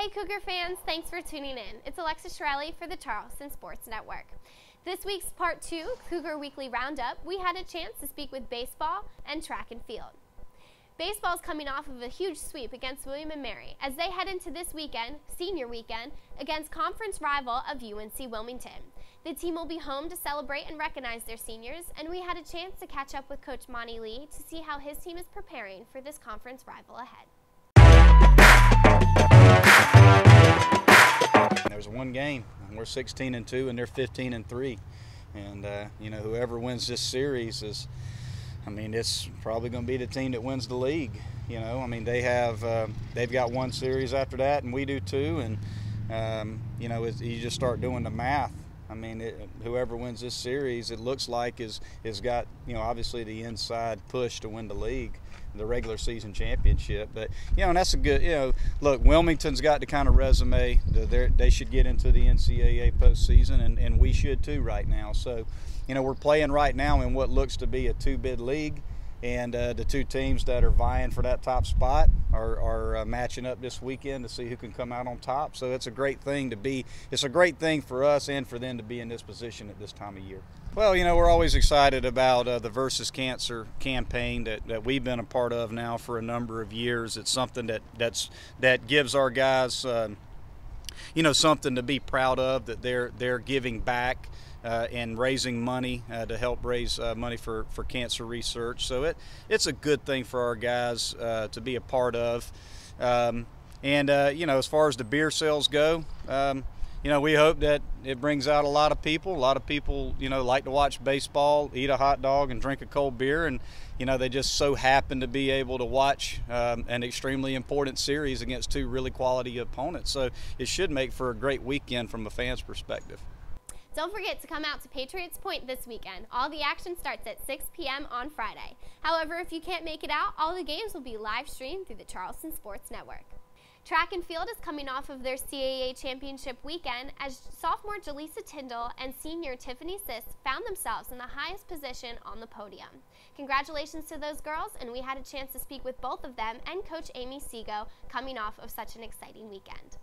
Hey Cougar fans, thanks for tuning in. It's Alexis Shirelli for the Charleston Sports Network. This week's Part 2, Cougar Weekly Roundup, we had a chance to speak with baseball and track and field. Baseball's coming off of a huge sweep against William & Mary as they head into this weekend, senior weekend, against conference rival of UNC Wilmington. The team will be home to celebrate and recognize their seniors, and we had a chance to catch up with Coach Monty Lee to see how his team is preparing for this conference rival ahead. There's one game, and we're 16-2, and they're 15-3, and whoever wins this series is, it's probably going to be the team that wins the league. They've got one series after that, and we do too, and you just start doing the math. Whoever wins this series, it looks like is got obviously the inside push to win the league, the regular season championship. But and that's a good look. Wilmington's got the kind of resume that they should get into the NCAA postseason, and we should too right now. So we're playing right now in what looks to be a two-bid league, and the two teams that are vying for that top spot are matching up this weekend to see who can come out on top. So it's a great thing to be. It's a great thing for us and for them to be in this position at this time of year. Well, we're always excited about the Versus Cancer campaign that we've been a part of now for a number of years. It's something that gives our guys, something to be proud of, that they're giving back and raising money to help raise money for cancer research. So it's a good thing for our guys to be a part of. As far as the beer sales go, we hope that it brings out a lot of people. A lot of people, like to watch baseball, eat a hot dog, and drink a cold beer, and they just so happen to be able to watch an extremely important series against two really quality opponents. So it should make for a great weekend from a fan's perspective. Don't forget to come out to Patriots Point this weekend. All the action starts at 6 p.m. on Friday. However, if you can't make it out, all the games will be live streamed through the Charleston Sports Network. Track and field is coming off of their CAA Championship weekend as sophomore Julisa Tindall and senior Tiffany Sisk found themselves in the highest position on the podium. Congratulations to those girls, and we had a chance to speak with both of them and Coach Amy Seago coming off of such an exciting weekend.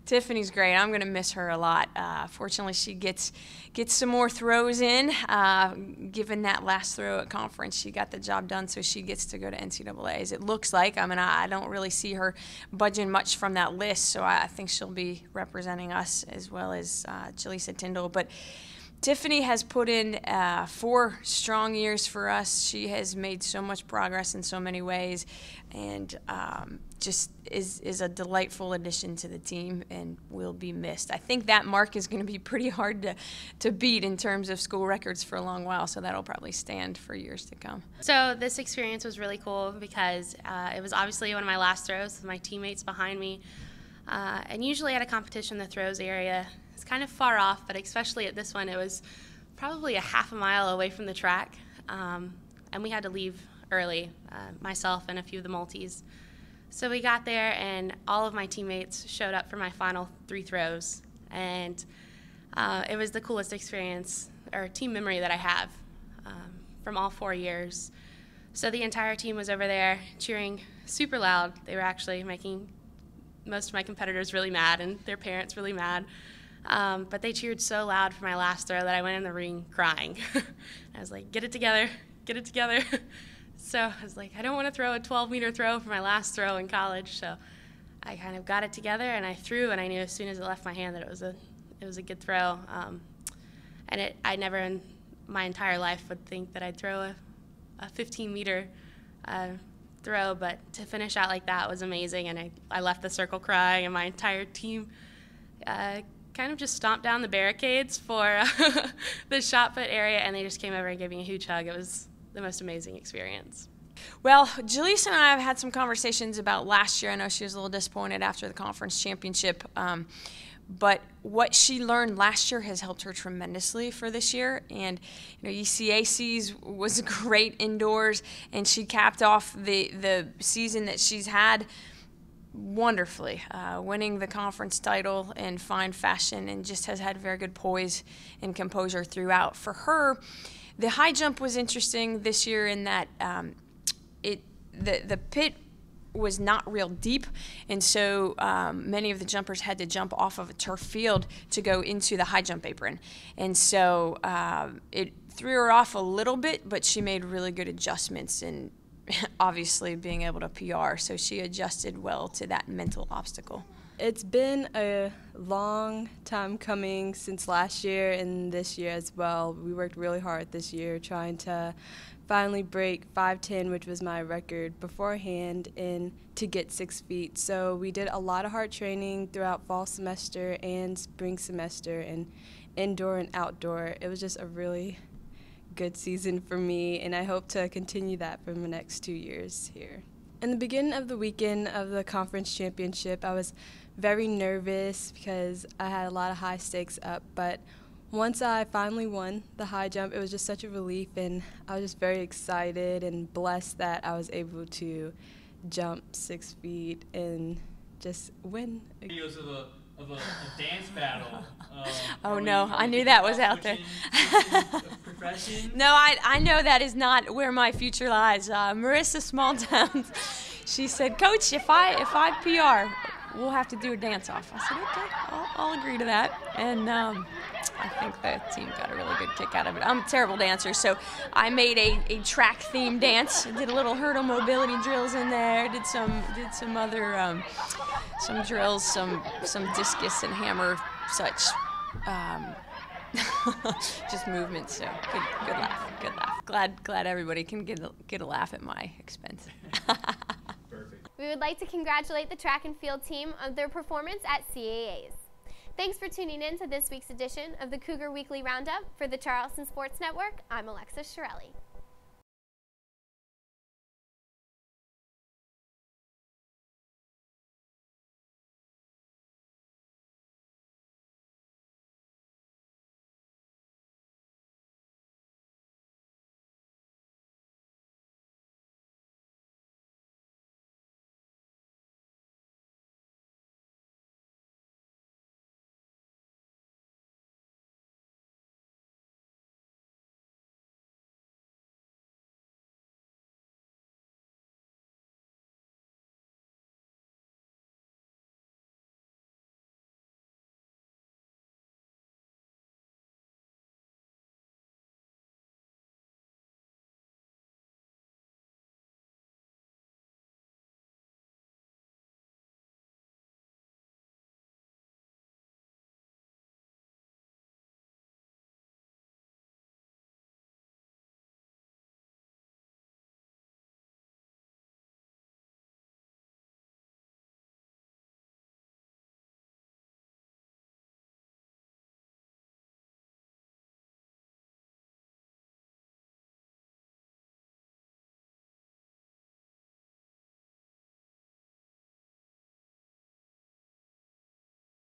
Tiffany's great. I'm going to miss her a lot. Fortunately, she gets some more throws in. Given that last throw at conference, she got the job done, so she gets to go to NCAAs. It looks like. I don't really see her budging much from that list, so I think she'll be representing us as well as Julisa Tindall. But Tiffany has put in 4 strong years for us. She has made so much progress in so many ways, and just is a delightful addition to the team and will be missed. I think that mark is going to be pretty hard to beat in terms of school records for a long while, so that'll probably stand for years to come. So this experience was really cool because it was obviously one of my last throws with my teammates behind me. And usually at a competition, the throws area is kind of far off, but especially at this one, it was probably a half a mile away from the track. And we had to leave early, myself and a few of the multis. So we got there, and all of my teammates showed up for my final 3 throws. And it was the coolest experience or team memory that I have from all 4 years. So the entire team was over there cheering super loud. They were actually making most of my competitors really mad and their parents really mad. But they cheered so loud for my last throw that I went in the ring crying. I was like, get it together, get it together. So I was like, I don't want to throw a 12-meter throw for my last throw in college. So I kind of got it together, and I threw, and I knew as soon as it left my hand that it was a good throw. I never in my entire life would think that I'd throw a 15-meter throw, but to finish out like that was amazing, and I left the circle crying, and my entire team kind of just stomped down the barricades for the shot put area, and they just came over and gave me a huge hug. It was the most amazing experience. Well, Julisa and I have had some conversations about last year. I know she was a little disappointed after the conference championship, but what she learned last year has helped her tremendously for this year. And ECACs was great indoors, and she capped off the season that she's had wonderfully, winning the conference title in fine fashion, and just has had very good poise and composure throughout. For her, the high jump was interesting this year in that the pit was not real deep, and so many of the jumpers had to jump off of a turf field to go into the high jump apron, and so it threw her off a little bit, but she made really good adjustments, and obviously being able to PR, so she adjusted well to that mental obstacle. It's been a long time coming since last year and this year as well. We worked really hard this year trying to finally break 5'10", which was my record beforehand, and to get 6 feet. So we did a lot of hard training throughout fall semester and spring semester, and indoor and outdoor. It was just a really good season for me, and I hope to continue that for the next 2 years here. In the beginning of the weekend of the conference championship, I was very nervous because I had a lot of high stakes up, but once I finally won the high jump, it was just such a relief, and I was just very excited and blessed that I was able to jump 6 feet and just win. Videos of a dance battle. Oh no, I knew that was out there. No, I know that is not where my future lies. Marissa Smalltown, she said, "Coach, if I PR, we'll have to do a dance off." I said, "Okay, I'll agree to that." And I think the team got a really good kick out of it. I'm a terrible dancer, so I made a track themed dance. Did a little hurdle mobility drills in there. Did some other some drills, some discus and hammer such. Just movements. So good laugh. Glad everybody can get a laugh at my expense. Perfect. We would like to congratulate the track and field team on their performance at CAAs. Thanks for tuning in to this week's edition of the Cougar Weekly Roundup. For the Charleston Sports Network, I'm Alexis Shirelli.